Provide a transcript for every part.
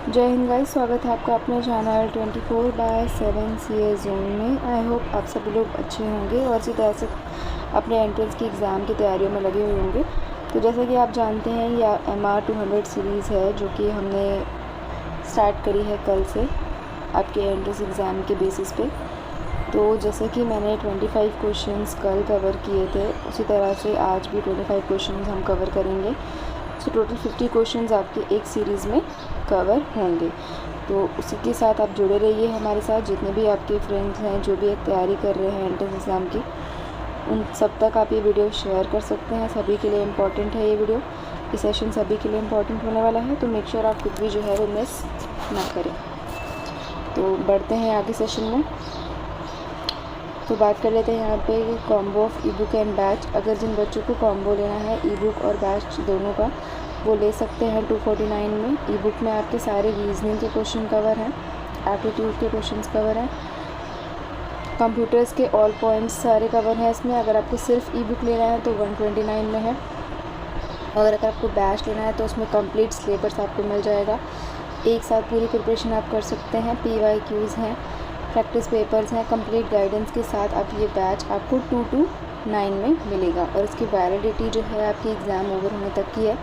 जय हिंद गाइस, स्वागत है आपका अपने चैनल 24/7 CA जोन में। आई होप आप सभी लोग अच्छे होंगे और इसी तरह से अपने एंट्रेंस की एग्ज़ाम की तैयारियों में लगे हुए होंगे। तो जैसा कि आप जानते हैं, यह MR 200 सीरीज़ है जो कि हमने स्टार्ट करी है कल से आपके एंट्रेंस एग्ज़ाम के बेसिस पे। तो जैसे कि मैंने 25 क्वेश्चंस कल कवर किए थे, उसी तरह से आज भी 25 क्वेश्चंस हम कवर करेंगे। सो टोटल 50 क्वेश्चंस आपके एक सीरीज़ में कवर होंगे। तो उसी के साथ आप जुड़े रहिए हमारे साथ। जितने भी आपके फ्रेंड्स हैं जो भी तैयारी कर रहे हैं एंट्रेंस एग्ज़ाम की, उन सब तक आप ये वीडियो शेयर कर सकते हैं। सभी के लिए इम्पॉर्टेंट है ये वीडियो, ये सेशन सभी के लिए इम्पॉर्टेंट होने वाला है। तो मेक श्योर आप खुद भी जो है वो मिस ना करें। तो बढ़ते हैं आगे सेशन में। तो बात कर लेते हैं यहाँ पे combo of E book and batch. अगर जिन बच्चों को कॉम्बो लेना है ई बुक और बैच दोनों का, वो ले सकते हैं 249 में। ई बुक में आपके सारे रीजनिंग के क्वेश्चन कवर हैं, एप्टीट्यूड के क्वेश्चंस कवर हैं, कंप्यूटर्स के ऑल पॉइंट्स सारे कवर हैं इसमें। अगर आपको सिर्फ ई बुक लेना है तो 129 में है, और अगर आपको बैच लेना है तो उसमें कंप्लीट सिलेबस आपको मिल जाएगा। एक साथ पूरी प्रिपरेशन आप कर सकते हैं। PYQs हैं, प्रैक्टिस पेपर्स हैं, कंप्लीट गाइडेंस के साथ आप ये बैच आपको 229 में मिलेगा। और इसकी वैलिडिटी जो है आपकी एग्ज़ाम ओवर होने तक की है।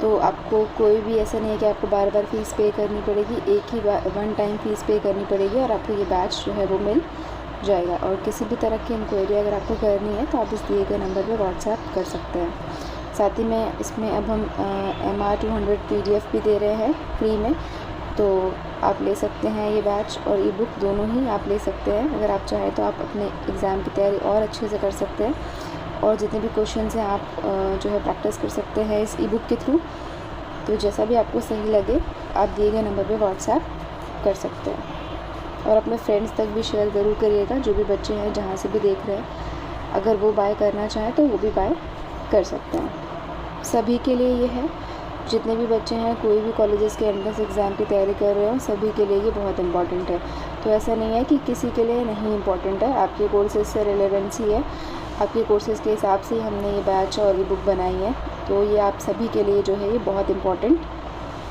तो आपको कोई भी ऐसा नहीं है कि आपको बार बार फ़ीस पे करनी पड़ेगी, एक ही वन टाइम फ़ीस पे करनी पड़ेगी और आपको ये बैच जो है वो मिल जाएगा। और किसी भी तरह की इंक्वायरी अगर आपको करनी है तो आप इस दिए गए नंबर पर व्हाट्सएप कर सकते हैं। साथ ही में इसमें अब हम MR 200 PDF भी दे रहे हैं फ्री में। तो आप ले सकते हैं ये बैच और ई बुक दोनों ही आप ले सकते हैं। अगर आप चाहें तो आप अपने एग्ज़ाम की तैयारी और अच्छे से कर सकते हैं, और जितने भी क्वेश्चंस हैं आप जो है प्रैक्टिस कर सकते हैं इस ई बुक के थ्रू। तो जैसा भी आपको सही लगे आप दिए गए नंबर पे व्हाट्सएप कर सकते हैं। और अपने फ्रेंड्स तक भी शेयर ज़रूर करिएगा, जो भी बच्चे हैं जहाँ से भी देख रहे हैं। अगर वो बाय करना चाहें तो वो भी बाय कर सकते हैं। सभी के लिए ये है, जितने भी बच्चे हैं कोई भी कॉलेजेस के एंट्रेंस एग्ज़ाम की तैयारी कर रहे हो, सभी के लिए ये बहुत इंपॉर्टेंट है। तो ऐसा नहीं है कि किसी के लिए नहीं इम्पॉर्टेंट है, आपके कोर्सेज से रिलेवेंसी है, आपके कोर्सेज के हिसाब से हमने ये बैच और ई बुक बनाई है। तो ये आप सभी के लिए जो है ये बहुत इम्पॉर्टेंट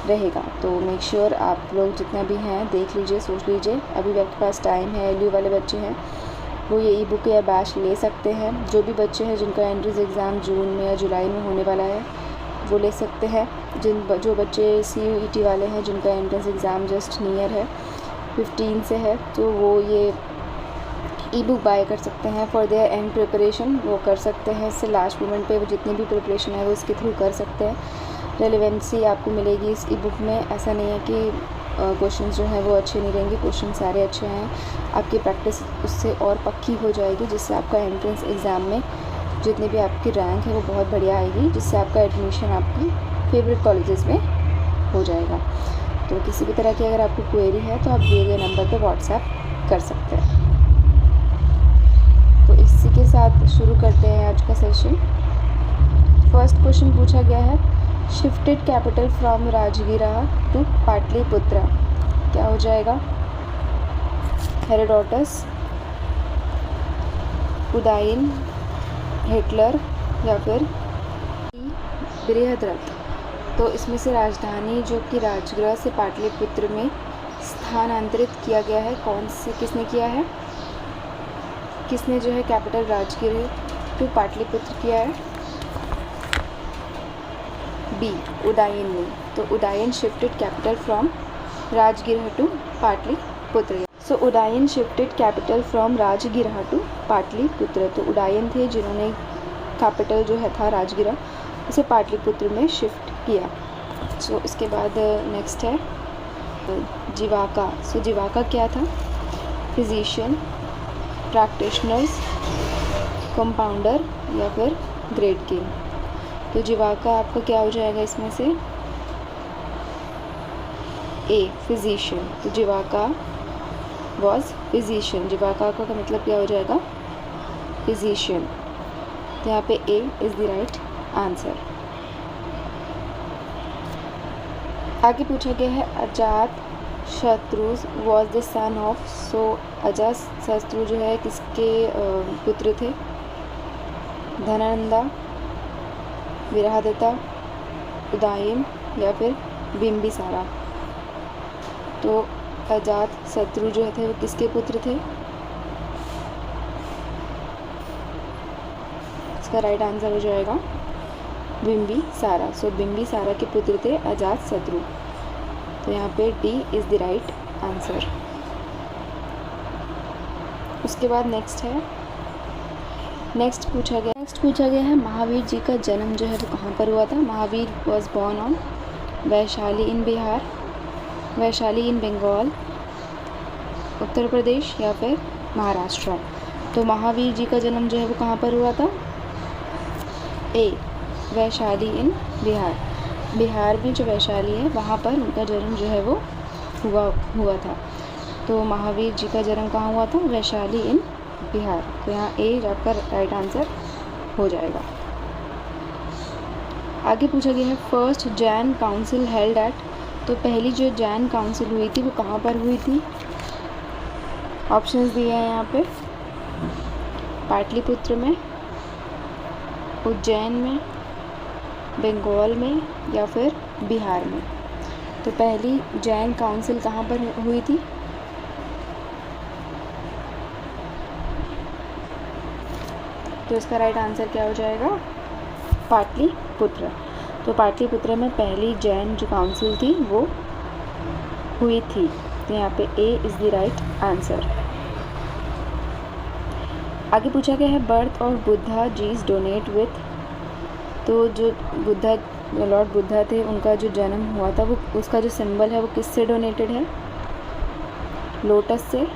रहेगा। तो मेक श्योर आप लोग जितना भी हैं देख लीजिए, सोच लीजिए। अभी भी आपके पास टाइम है। LU वाले बच्चे हैं वो ये ई बुक या बैच ले सकते हैं। जो भी बच्चे हैं जिनका एंट्रेंस एग्ज़ाम जून में या जुलाई में होने वाला है वो ले सकते हैं। जो बच्चे CUET वाले हैं जिनका एंट्रेंस एग्ज़ाम जस्ट नियर है, 15 से है, तो वो ये ई बुक बाय कर सकते हैं फॉर देयर एंड प्रिपरेशन। वो कर सकते हैं इससे लास्ट मोमेंट पे वो जितनी भी प्रिपरेशन है वो इसके थ्रू कर सकते हैं। रेलेवेंसी आपको मिलेगी इस ई बुक में। ऐसा नहीं है कि क्वेश्चंस जो हैं वो अच्छे नहीं रहेंगे, क्वेश्चन सारे अच्छे हैं। आपकी प्रैक्टिस उससे और पक्की हो जाएगी, जिससे आपका एंट्रेंस एग्ज़ाम में जितनी भी आपकी रैंक है वो बहुत बढ़िया आएगी, जिससे आपका एडमिशन आपकी फेवरेट कॉलेजेस में हो जाएगा। तो किसी भी तरह की अगर आपको क्वेरी है तो आप दिए गए नंबर पर व्हाट्सएप कर सकते हैं। तो इसी के साथ शुरू करते हैं आज का सेशन। फर्स्ट क्वेश्चन पूछा गया है, शिफ्टेड कैपिटल फ्रॉम राजगिरा टू पाटलिपुत्रा। क्या हो जाएगा? हेरोडोटस, उदाइन, हिटलर या फिर बृहद्रथ। तो इसमें से राजधानी जो कि राजगृह से पाटलिपुत्र में स्थानांतरित किया गया है, कौन से किसने किया है? किसने जो है कैपिटल राजगृह टू पाटलिपुत्र किया है? B, उदायन ने। तो Udayan shifted capital from Rajgriha to Pataliputra. So Udayan shifted capital from Rajgriha to Pataliputra. तो उदायन थे जिन्होंने कैपिटल जो है था राजगृह, उसे पाटलिपुत्र में शिफ्ट किया। सो इसके बाद नेक्स्ट है जीवाका। सो जीवाका क्या था? फिजिशियन, प्रैक्टिशनर्स, कंपाउंडर या फिर ग्रेड किंग। तो जीवाका आपका क्या हो जाएगा इसमें से? A, physician. तो जीवाका वॉज फिजिशियन। जीवाका का मतलब क्या हो जाएगा? फिजिशियन। तो यहाँ पे A is the right answer. आगे पूछा गया है, अजात शत्रु वॉज द सन ऑफ। सो अजात शत्रु जो है किसके पुत्र थे? धनानंदा, विराहदत्ता, उदायन या फिर बिंबिसारा। तो अजात शत्रु जो थे वो किसके पुत्र थे? इसका राइट आंसर हो जाएगा बिंबिसारा। सो बिंबिसारा के पुत्र थे अजात शत्रु। तो यहाँ पे D is the right answer. उसके बाद नेक्स्ट पूछा गया है महावीर जी का जन्म जो है वो कहाँ पर हुआ था? Mahavir was born on Vaishali in Bihar, Vaishali in Bengal, Uttar Pradesh या फिर महाराष्ट्र। तो महावीर जी का जन्म जो है वो कहाँ पर हुआ था? ए वैशाली इन बिहार। बिहार में जो वैशाली है वहाँ पर उनका जन्म जो है वो हुआ था। तो महावीर जी का जन्म कहाँ हुआ था? वैशाली इन बिहार। तो यहाँ ए आपका राइट आंसर हो जाएगा। आगे पूछा गया है first Jan council held at. तो पहली जो जैन काउंसिल हुई थी वो कहाँ पर हुई थी? ऑप्शंस दिए हैं यहाँ पे, पाटलिपुत्र में, उज्जैन में, बंगाल में या फिर बिहार में। तो पहली जैन काउंसिल कहाँ पर हुई थी? तो इसका राइट आंसर क्या हो जाएगा? पाटलिपुत्र। तो पाटलिपुत्र में पहली जैन जो काउंसिल थी वो हुई थी। तो यहाँ पे A is the right answer. आगे पूछा गया है बर्थ ऑफ बुद्धा जीज डोनेट विथ। तो जो लॉर्ड बुद्धा थे उनका जो जन्म हुआ था वो उसका जो सिंबल है वो किससे डोनेटेड है? लोटस से,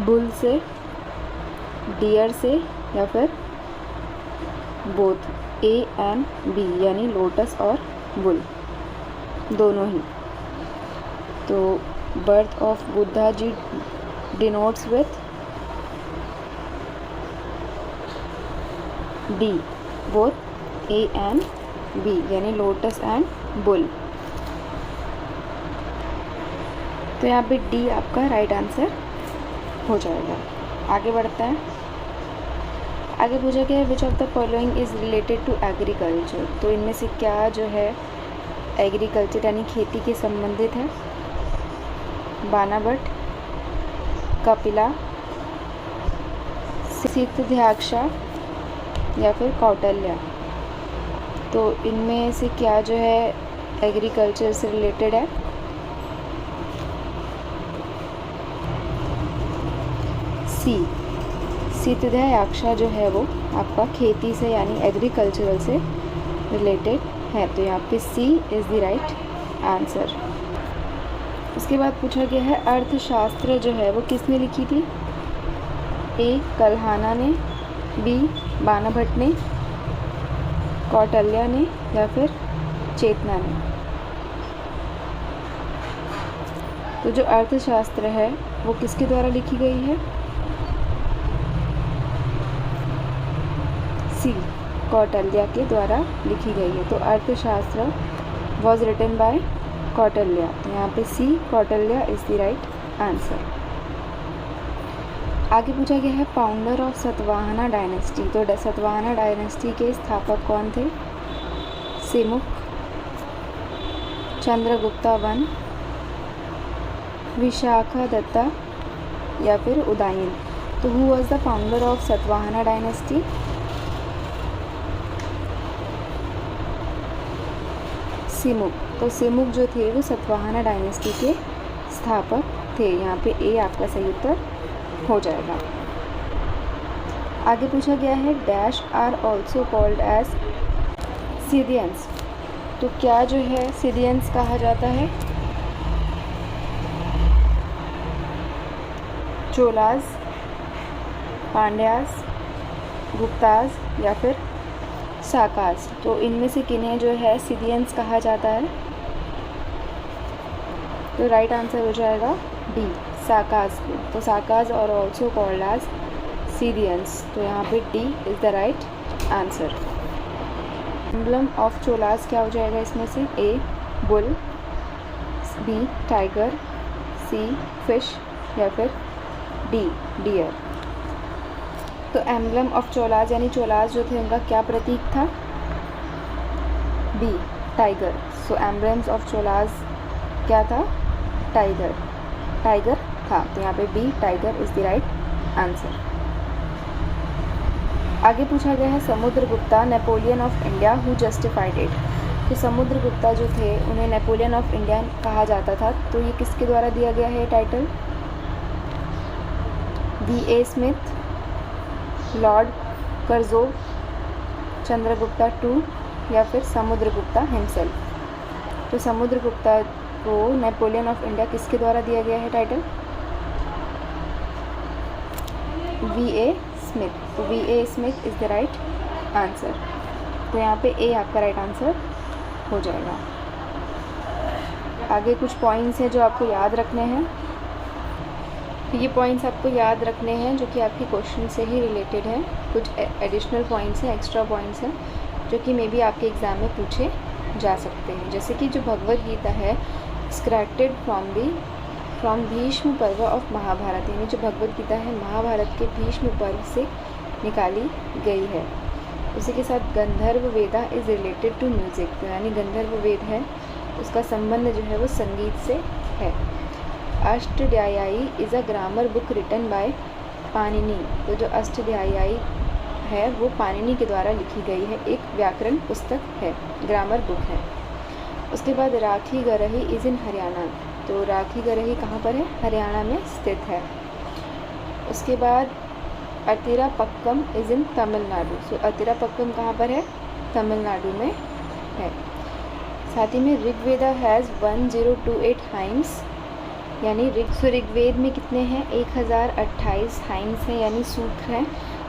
बुल से, डियर से या फिर बोथ, ए एंड बी, यानी लोटस और बुल दोनों ही। तो birth of Buddha ji denotes with D, both A and B, यानी लोटस एंड बुल। तो यहाँ पे डी आपका राइट आंसर हो जाएगा। आगे बढ़ता है। आगे पूछा गया है which of the following is related to agriculture. तो इनमें से क्या जो है एग्रीकल्चर यानी खेती के संबंधित है? बानाभट्ट, कपिला, सिद्धयाक्षा या फिर कौटिल्य। तो इनमें से क्या जो है एग्रीकल्चर से रिलेटेड है? सी, सिद्धयाक्षा जो है वो आपका खेती से यानी एग्रीकल्चरल से रिलेटेड है। तो यहाँ पे सी इज़ द राइट आंसर। उसके बाद पूछा गया है अर्थशास्त्र जो है वो किसने लिखी थी? ए कल्हाना ने, बी बानाभट्ट ने, कौटिल्य ने या फिर चेतना ने। तो जो अर्थशास्त्र है वो किसके द्वारा लिखी गई है? सी कौटिल्य के द्वारा लिखी गई है। तो अर्थशास्त्र वॉज रिटन बाय कौटिल्य। तो यहाँ पे C Kautilya is the right answer. आगे पूछा गया है फाउंडर ऑफ सातवाहना डायनेस्टी। तो सातवाहना डायनेस्टी के स्थापक कौन थे? सिमुक, चंद्रगुप्ता वन, विशाखादत्ता या फिर उदयन। तो who was the founder of Satavahana dynasty? Simuk. तो सिमुक जो थे वो सातवाहना डायनेस्टी के स्थापक थे। यहाँ पे ए आपका सही उत्तर हो जाएगा। आगे पूछा गया है dash are also called as Scythians. तो क्या जो है सिदियंस कहा जाता है? चोलाज, पांड्यास, गुप्ताज या फिर साकाज। तो इनमें से किन्हें जो है सिदियंस कहा जाता है? तो राइट आंसर हो जाएगा डी साकाज को। तो साकाज और ऑल्सो कॉल्ड एज सिदियंस। तो यहाँ पे D is the right answer. Emblem of Cholas क्या हो जाएगा इसमें से? A bull, B tiger, C fish या फिर डी डियर। तो एम्बलम ऑफ चोलाज यानी चोलाज जो थे उनका क्या प्रतीक था? B tiger. So emblems of Cholas क्या था? टाइगर, टाइगर था, तो यहाँ पे B tiger is the right answer. आगे पूछा गया है Samudragupta Napoleon of India who justified it. तो समुद्रगुप्ता जो थे उन्हें नेपोलियन ऑफ इंडिया कहा जाता था, तो ये किसके द्वारा दिया गया है title? V.A. Smith, lord Curzon, Chandragupta two या फिर समुद्रगुप्ता हिमसेल्फ। तो समुद्रगुप्ता को नेपोलियन ऑफ इंडिया किसके द्वारा दिया गया है टाइटल? V.A. स्मिथ। तो V.A. Smith is the right answer. तो यहाँ पे ए आपका राइट आंसर हो जाएगा। आगे कुछ पॉइंट्स हैं जो आपको याद रखने हैं। तो ये पॉइंट्स आपको याद रखने हैं जो कि आपके क्वेश्चन से ही रिलेटेड है। कुछ एडिशनल पॉइंट्स हैं, एक्स्ट्रा पॉइंट्स हैं जो कि मे बी आपके एग्ज़ाम में पूछे जा सकते हैं। जैसे कि जो भगवद गीता है एक्सट्रैक्टेड फ्रॉम भीष्म पर्व ऑफ महाभारत, यानी जो भगवद गीता है महाभारत के भीष्म पर्व से निकाली गई है। उसी के साथ गंधर्व वेदा इज़ रिलेटेड टू म्यूज़िक, तो यानी गंधर्व वेद है उसका संबंध जो है वो संगीत से है। Ashtadhyayi is a grammar book written by Panini, तो जो अष्टध्यायी है वो पाणिनि के द्वारा लिखी गई है, एक व्याकरण पुस्तक है, ग्रामर बुक है। उसके बाद राखी गरही इज़ इन हरियाणा, तो राखी गरही कहाँ पर है? हरियाणा में स्थित है। उसके बाद अतिरापक्कम इज़ इन तमिलनाडु, सो अतिरापक्कम कहाँ पर है? तमिलनाडु में है। साथ ही में ऋग्वेदा हैज़ 1028 हाइम्स, यानी ऋग्वेद में कितने हैं? 1028 हाइम्स हैं यानी सूत्र हैं,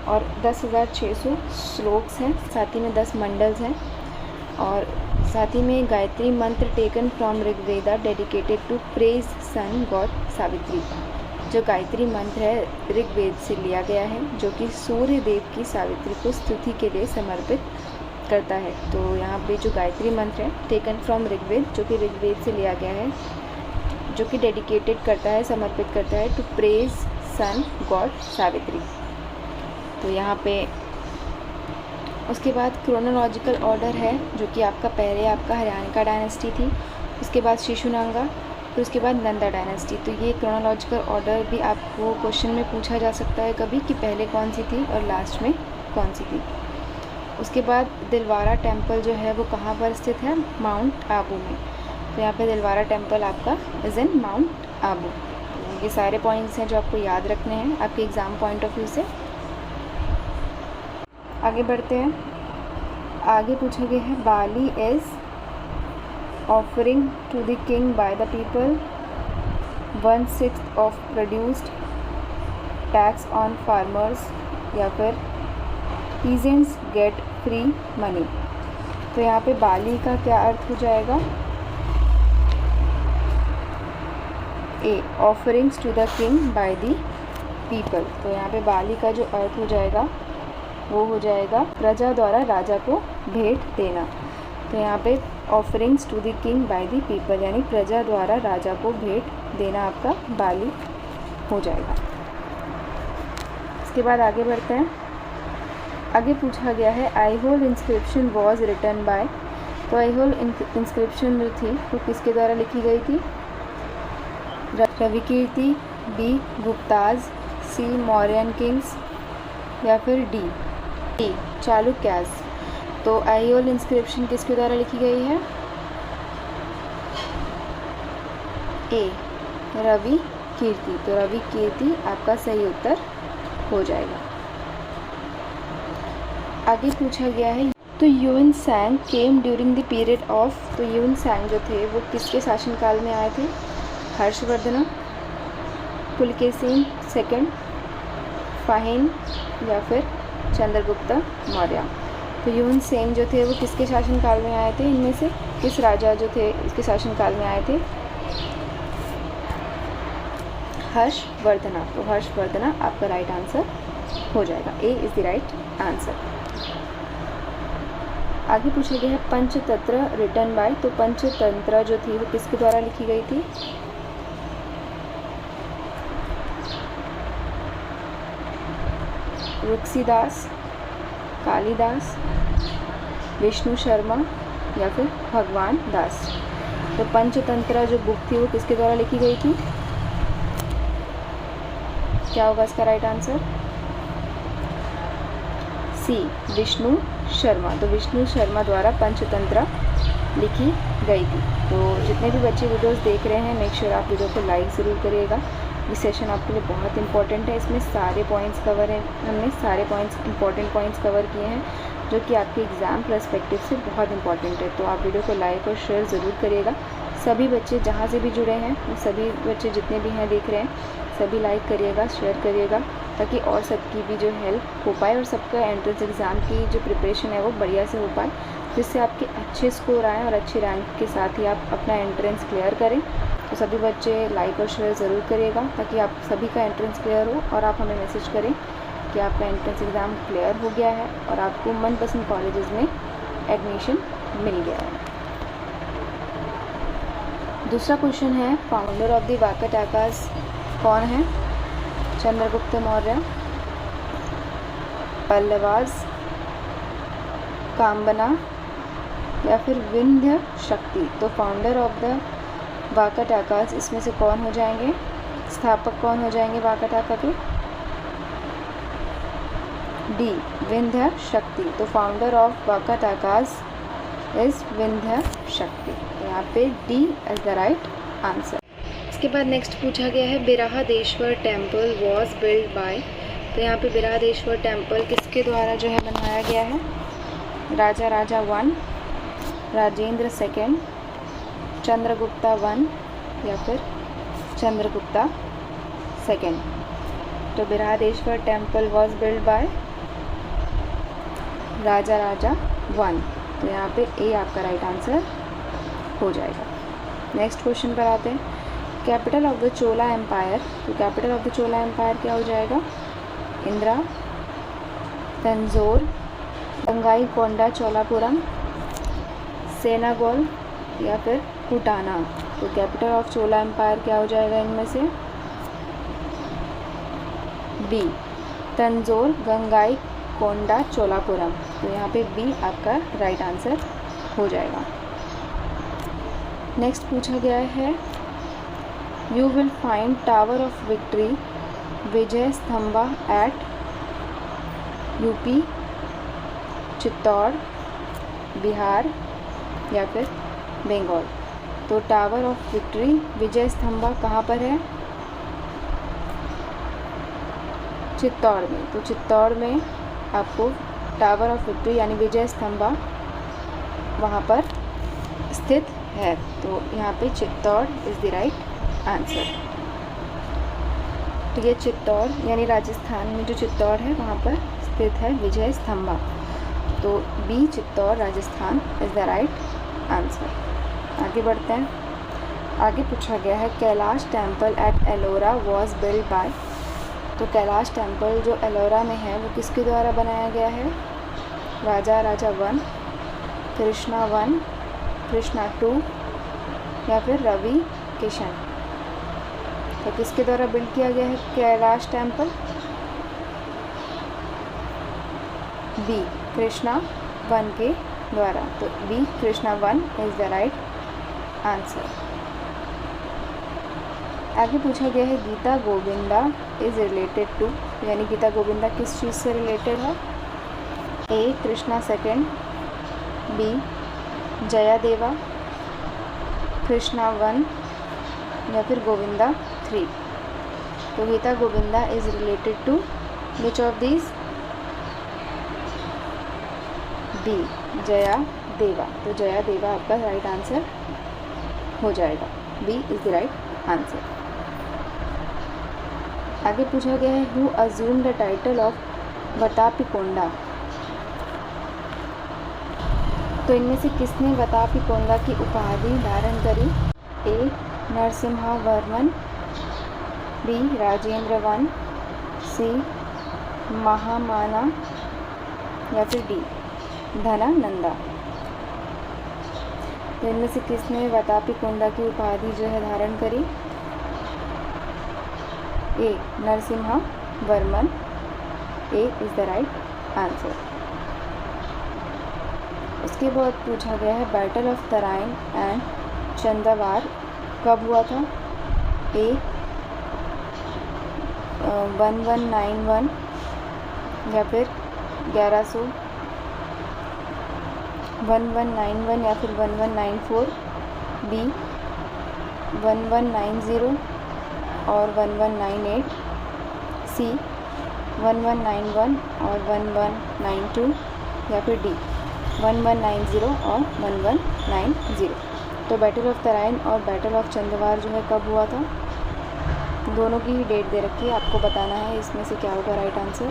और 10,600 श्लोक्स हैं। साथ ही में 10 मंडल्स हैं। और साथ ही में Gayatri mantra taken from Rigveda dedicated to praise sun god Savitri, जो गायत्री मंत्र है ऋग्वेद से लिया गया है जो कि सूर्य देव की सावित्री को स्तुति के लिए समर्पित करता है। तो यहाँ पे जो गायत्री मंत्र है टेकन फ्रॉम ऋग्वेद, जो कि ऋग्वेद से लिया गया है, जो कि डेडिकेटेड करता है, समर्पित करता है to praise sun god Savitri. तो यहाँ पे उसके बाद क्रोनोलॉजिकल ऑर्डर है जो कि आपका पहले आपका हरियाणा डायनेस्टी थी, उसके बाद शिशुनागा, फिर उसके बाद नंदा डायनेस्टी। तो ये क्रोनोलॉजिकल ऑर्डर भी आपको क्वेश्चन में पूछा जा सकता है कभी कि पहले कौन सी थी और लास्ट में कौन सी थी। उसके बाद दिलवारा टेम्पल जो है वो कहाँ पर स्थित है? माउंट आबू में। तो यहाँ पे दिलवारा टेम्पल आपका इज़ इन माउंट आबू। ये सारे पॉइंट्स हैं जो आपको याद रखने हैं आपके एग्ज़ाम पॉइंट ऑफ व्यू से। आगे बढ़ते हैं। आगे पूछा गया है bali is offering to the king by the people 1/6 of produced tax on farmers, या फिर पीजेंट्स गेट फ्री मनी। तो यहाँ पे बाली का क्या अर्थ हो जाएगा? A offerings to the king by the people. तो यहाँ पे बाली का जो अर्थ हो जाएगा वो हो जाएगा प्रजा द्वारा राजा को भेंट देना। तो यहाँ पे offerings to the king by the people यानी प्रजा द्वारा राजा को भेंट देना आपका बाली हो जाएगा। इसके बाद आगे बढ़ते हैं। आगे पूछा गया है Aihole inscription was written by. तो आईहोल इंस्क्रिप्शन जो थी वो किसके द्वारा लिखी गई थी? रविकीर्ति, बी गुप्ताज, सी मौर्यन किंग्स, या फिर डी चालुक्याज। तो आईहोल इंस्क्रिप्शन किसके द्वारा लिखी गई है? ए रवि कीर्ति। तो रवि कीर्ति आपका सही उत्तर हो जाएगा। आगे पूछा गया है तो ह्यून सांग केम ड्यूरिंग द पीरियड ऑफ। तो ह्यून सांग जो थे वो किसके शासनकाल में आए थे? हर्षवर्धन, पुलकेशिन सेकंड, फाहिन, या फिर चंद्रगुप्त मौर्य। तो ह्यून सेन जो थे वो किसके शासनकाल में आए थे? इनमें से किस राजा जो थे इसके शासनकाल में आए थे? हर्षवर्धन। तो हर्षवर्धन आपका राइट आंसर हो जाएगा। ए इज़ द राइट आंसर। आगे पूछा गया है पंचतंत्र रिटन बाय। तो पंचतंत्र जो थी वो किसके द्वारा लिखी गई थी? तुलसीदास, कालिदास, विष्णु शर्मा, या फिर भगवान दास। तो पंचतंत्रा जो बुक थी वो किसके द्वारा लिखी गई थी? क्या होगा इसका राइट आंसर? सी, विष्णु शर्मा। तो विष्णु शर्मा द्वारा पंचतंत्रा लिखी गई थी। तो जितने भी बच्चे वीडियोस देख रहे हैं, मेक श्योर आप वीडियो को लाइक ज़रूर करिएगा। ये सेशन आपके लिए बहुत इंपॉर्टेंट है। इसमें सारे पॉइंट्स कवर हैं, हमने सारे पॉइंट्स इंपॉर्टेंट पॉइंट्स कवर किए हैं जो कि आपके एग्ज़ाम पर्सपेक्टिव से बहुत इंपॉर्टेंट है। तो आप वीडियो को लाइक और शेयर ज़रूर करिएगा। सभी बच्चे जहाँ से भी जुड़े हैं, सभी बच्चे जितने भी हैं देख रहे हैं, सभी लाइक करिएगा, शेयर करिएगा, ताकि और सबकी भी जो हेल्प हो पाए और सबका एंट्रेंस एग्ज़ाम की जो प्रिपरेशन है वो बढ़िया से हो पाए, जिससे आपके अच्छे स्कोर आएँ और अच्छी रैंक के साथ ही आप अपना एंट्रेंस क्लियर करें। तो सभी बच्चे लाइक और शेयर ज़रूर करिएगा ताकि आप सभी का एंट्रेंस क्लियर हो और आप हमें मैसेज करें कि आपका एंट्रेंस एग्ज़ाम क्लियर हो गया है और आपको मनपसंद कॉलेजेस में एडमिशन मिल गया है। दूसरा क्वेश्चन है, फाउंडर ऑफ द वाकाटाकास कौन है? चंद्रगुप्त मौर्य, पल्लवास, काम्बना या फिर विंध्य शक्ति। तो फाउंडर ऑफ द वाकाटाकास इसमें से कौन हो जाएंगे? स्थापक कौन हो जाएंगे वाकाटाका के? डी, विंध्य शक्ति। तो फाउंडर ऑफ वाकाटाकास इज विंध्य शक्ति। तो यहाँ पे D is the right answer. इसके बाद नेक्स्ट पूछा गया है, बिरहादेश्वर टेम्पल वॉज बिल्ड बाय। तो यहाँ पे बिरहादेश्वर टेम्पल किसके द्वारा जो है बनवाया गया है? राजा राजा 1, राजेंद्र 2, चंद्रगुप्ता 1 या फिर चंद्रगुप्ता 2। तो बिरहादेश्वर टेम्पल वॉज बिल्ड बाय राजा राजा 1। तो यहाँ पे ए आपका राइट आंसर हो जाएगा। नेक्स्ट क्वेश्चन पर आते हैं, capital of the Chola empire. तो capital of the Chola empire क्या हो जाएगा? इंदिरा, तंजौर, गंगाईकोंडा चोलापुरम, सेनागोल या फिर कुटाना। तो कैपिटल ऑफ चोला एम्पायर क्या हो जाएगा इनमें से? बी, तंजौर, गंगाईकोंडा चोलापुरम। तो यहाँ पे बी आपका राइट आंसर हो जाएगा। नेक्स्ट पूछा गया है, you will find tower of victory Vijay Stambha at UP, Chittor, Bihar या फिर बंगाल। तो tower of victory Vijay Stambha कहाँ पर है? चित्तौड़ में। तो चित्तौड़ में आपको टावर ऑफ विक्ट्री यानी विजय स्तंभा वहाँ पर स्थित है। तो यहाँ पे Chittor is the right answer. तो ये चित्तौड़ यानी राजस्थान में जो चित्तौड़ है वहाँ पर स्थित है विजय स्तंभा। तो B, Chittor, Rajasthan is the right answer. आगे बढ़ते हैं। आगे पूछा गया है, Kailash temple at Ellora was build by. तो कैलाश टेम्पल जो एलोरा में है वो किसके द्वारा बनाया गया है? राजा राजा 1, कृष्णा 1, कृष्णा 2 या फिर रवि किशन। तो किसके द्वारा बिल्ड किया गया है कैलाश टेम्पल? बी, कृष्णा 1 के द्वारा। तो B, Krishna 1 is the right answer. आगे पूछा गया है, Gita Govinda is related to. यानी गीता गोविंदा किस चीज़ से रिलेटेड है? ए, कृष्णा 2, बी, जया देवा, कृष्णा 1 या फिर गोविंदा 3। तो Gita Govinda is related to which of these? B, Jaya Deva. तो जया देवा आपका राइट आंसर हो जाएगा। B is the right answer. आगे पूछा गया है, who assumed the title of Vatapikonda. तो इनमें से किसने वतापिकोंडा की उपाधि धारण करी? A, Narasimha Varman, B, Rajendra 1, C, Mahamana या फिर डी, धनानंदा। तो इनमें से किसने वतापिकोंडा की उपाधि जो है धारण करी? A, Narasimha Varman. A is the right answer. उसके बाद पूछा गया है, battle of Tarain and Chandawar कब हुआ था? ए 1191 या फिर 1100, 1191 या फिर 1194, बी 1190 और 1198, सी 1191 और 1192 या फिर डी 1190 और 1190। तो बैटल ऑफ तराइन और बैटल ऑफ चंदवार जो है कब हुआ था? दोनों की ही डेट दे रखी है, आपको बताना है इसमें से क्या होगा राइट आंसर।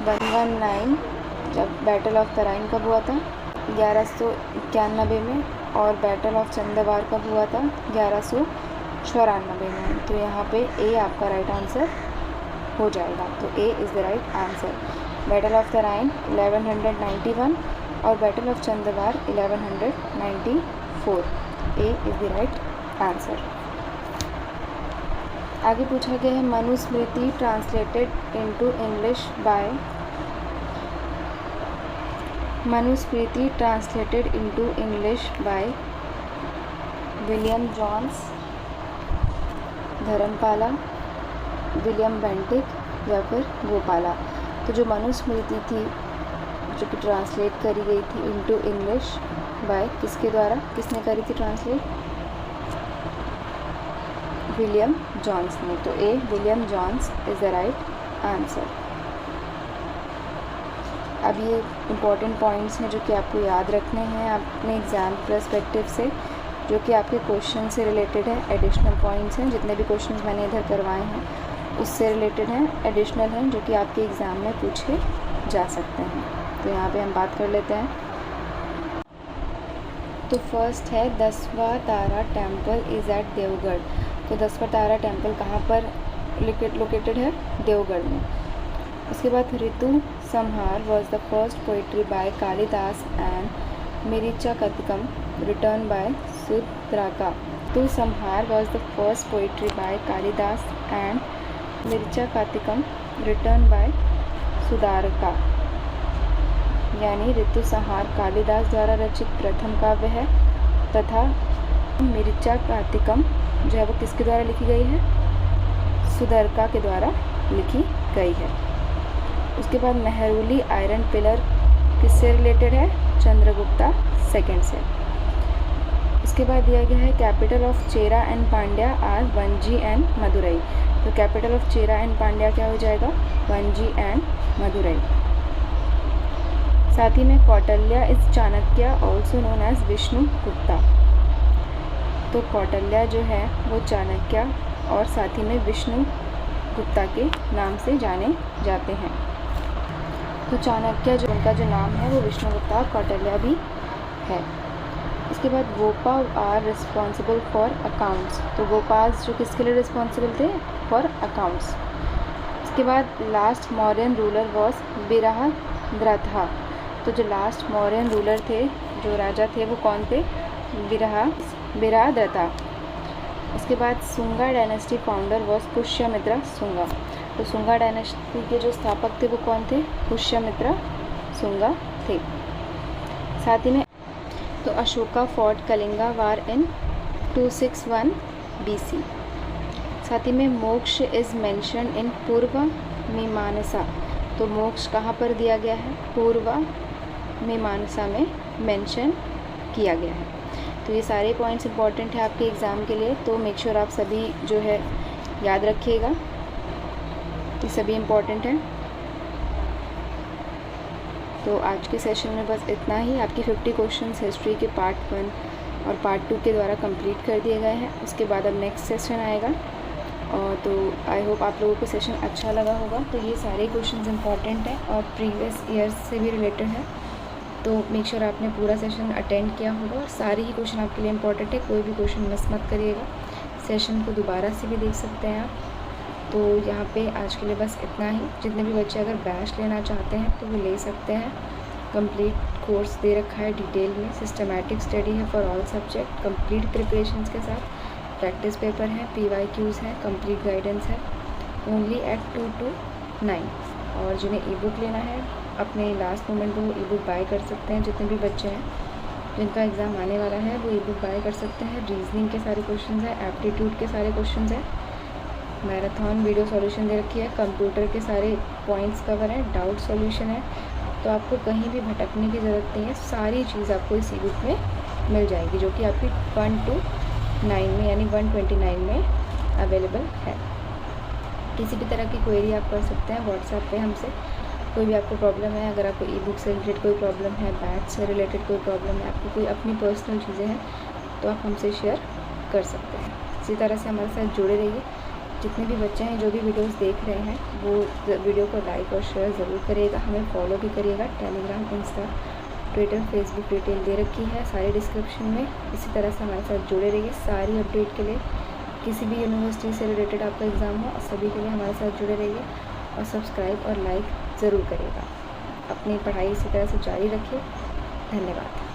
119 जब बैटल ऑफ तराइन कब हुआ था? 1191 में। और बैटल ऑफ चंदवार कब हुआ था? 1194 में। तो यहाँ पे ए आपका राइट आंसर हो जाएगा। तो A is the right answer. Battle of Tarain 1191 और battle of Chandawar 1194। A is the right answer. आगे पूछा गया है Manusmriti translated into English by Manusmriti translated into English by William Jones, Dharmapala, William Bentinck या फिर गोपाला। तो जो मनुस्मृति थी जो कि ट्रांसलेट करी गई थी इनटू इंग्लिश बाय किसके द्वारा, किसने करी थी ट्रांसलेट? विलियम जोन्स ने। तो A William Jones is the right answer. अब ये इम्पॉर्टेंट पॉइंट्स हैं जो कि आपको याद रखने हैं अपने एग्ज़ाम पर्सपेक्टिव से, जो कि आपके क्वेश्चन से रिलेटेड है। एडिशनल पॉइंट्स हैं, जितने भी क्वेश्चंस मैंने इधर करवाए हैं उससे रिलेटेड हैं, एडिशनल हैं, जो कि आपके एग्ज़ाम में पूछे जा सकते हैं। तो यहाँ पे हम बात कर लेते हैं। तो फर्स्ट है 10वां तारा टेम्पल इज़ एट देवगढ़। तो 10वां तारा टेम्पल कहाँ पर लोकेटेड है? देवगढ़ में। उसके बाद Ritu Samhara was the first poetry by Kalidasa and Mrichchhakatika written by Sudraka. Ritu Samhara was the first poetry by Kalidasa and Mrichchhakatika written by Sudraka. यानी ऋतु संहार कालिदास द्वारा रचित प्रथम काव्य है तथा मिरिचाकतिकम जो है वो किसके द्वारा लिखी गई है? सुदरका के द्वारा लिखी गई है। उसके बाद मेहरौली आयरन पिलर किससे रिलेटेड है? चंद्रगुप्ता सेकंड से। उसके बाद दिया गया है capital of Chera and Pandya are Vanji and Madurai. तो capital of Chera and Pandya क्या हो जाएगा? वंजी एंड मदुरई। साथ ही में Kautilya is Chanakya also known as Vishnugupta. तो कौटिल्य जो है वो चाणक्य और साथ ही में विष्णुगुप्ता के नाम से जाने जाते हैं। तो चाणक्य जो उनका जो नाम है वो विष्णुगुप्ता और कौटिल्य भी है। इसके बाद Gopas are responsible for accounts. तो गोपाल्स जो किसके लिए रिस्पॉन्सिबल थे? For accounts. इसके बाद last Mauryan ruler was Brihadratha. तो जो लास्ट मौर्यन रूलर थे, जो राजा थे, वो कौन थे? बिरहाद्रथा। उसके बाद Sunga dynasty founder was Pushyamitra Sunga. तो सुंगा डायनेस्टी के जो स्थापक थे वो कौन थे? पुष्यमित्र सुंगा थे। साथ ही में तो अशोका फॉर्ट कलिंगा वार इन 261 BC। साथ ही में मोक्ष इज़ मेंशन इन पूर्व मीमांसा। तो मोक्ष कहाँ पर दिया गया है? पूर्व मीमांसा में मेंशन किया गया है। तो ये सारे पॉइंट्स इंपॉर्टेंट है आपके एग्ज़ाम के लिए, तो मेक श्योर आप सभी जो है याद रखिएगा, ये सभी इम्पॉर्टेंट हैं। तो आज के सेशन में बस इतना ही। आपकी 50 क्वेश्चंस हिस्ट्री के पार्ट 1 और पार्ट 2 के द्वारा कंप्लीट कर दिए गए हैं। उसके बाद अब नेक्स्ट सेशन आएगा, और तो आई होप आप लोगों को सेशन अच्छा लगा होगा। तो ये सारे क्वेश्चंस इंपॉर्टेंट हैं और प्रीवियस ईयर से भी रिलेटेड है, तो मेक श्योर आपने पूरा सेशन अटेंड किया होगा और सारे ही क्वेश्चन आपके लिए इंपॉर्टेंट है, कोई भी क्वेश्चन मिस मत करिएगा। सेशन को दोबारा से भी देख सकते हैं आप। तो यहाँ पे आज के लिए बस इतना ही। जितने भी बच्चे अगर बैच लेना चाहते हैं तो वो ले सकते हैं। कंप्लीट कोर्स दे रखा है डिटेल में, सिस्टमैटिक स्टडी है for all subject, complete preparations के साथ, प्रैक्टिस पेपर हैं, PYQs हैं, कंप्लीट गाइडेंस है, ओनली एट 2 to 9। और जिन्हें ई बुक लेना है अपने लास्ट मोमेंट में वो ई बुक बाय कर सकते हैं। जितने भी बच्चे हैं जिनका एग्ज़ाम आने वाला है वो ई बुक बाय कर सकते हैं। रीजनिंग के सारे क्वेश्चंस हैं, एप्टीट्यूड के सारे क्वेश्चंस हैं, मैराथन वीडियो सॉल्यूशन दे रखी है, कंप्यूटर के सारे पॉइंट्स कवर हैं, डाउट सॉल्यूशन है। तो आपको कहीं भी भटकने की ज़रूरत नहीं है, सारी चीज़ आपको इस ई बुक में मिल जाएगी, जो कि आपकी 1 to 9 में यानी 129 में अवेलेबल है। किसी भी तरह की क्वेरी आप कर सकते हैं व्हाट्सएप पे हमसे। कोई भी आपको प्रॉब्लम है, अगर आपको ई बुक से रिलेटेड कोई प्रॉब्लम है, बैच से रिलेटेड कोई प्रॉब्लम है, आपको कोई अपनी पर्सनल चीज़ें हैं, तो आप हमसे शेयर कर सकते हैं। इसी तरह से हमारे साथ जुड़े रहिए। जितने भी बच्चे हैं जो भी वीडियोस देख रहे हैं वो वीडियो को लाइक और शेयर ज़रूर करिएगा, हमें फॉलो भी करिएगा। Telegram, Insta, Twitter, Facebook detail दे रखी है सारी डिस्क्रिप्शन में। इसी तरह से हमारे साथ जुड़े रहिए सारी अपडेट के लिए। किसी भी यूनिवर्सिटी से रिलेटेड आपका एग्ज़ाम हो, सभी के लिए हमारे साथ जुड़े रहिए और सब्सक्राइब और लाइक ज़रूर करिएगा। अपनी पढ़ाई इसी तरह से जारी रखिए। धन्यवाद।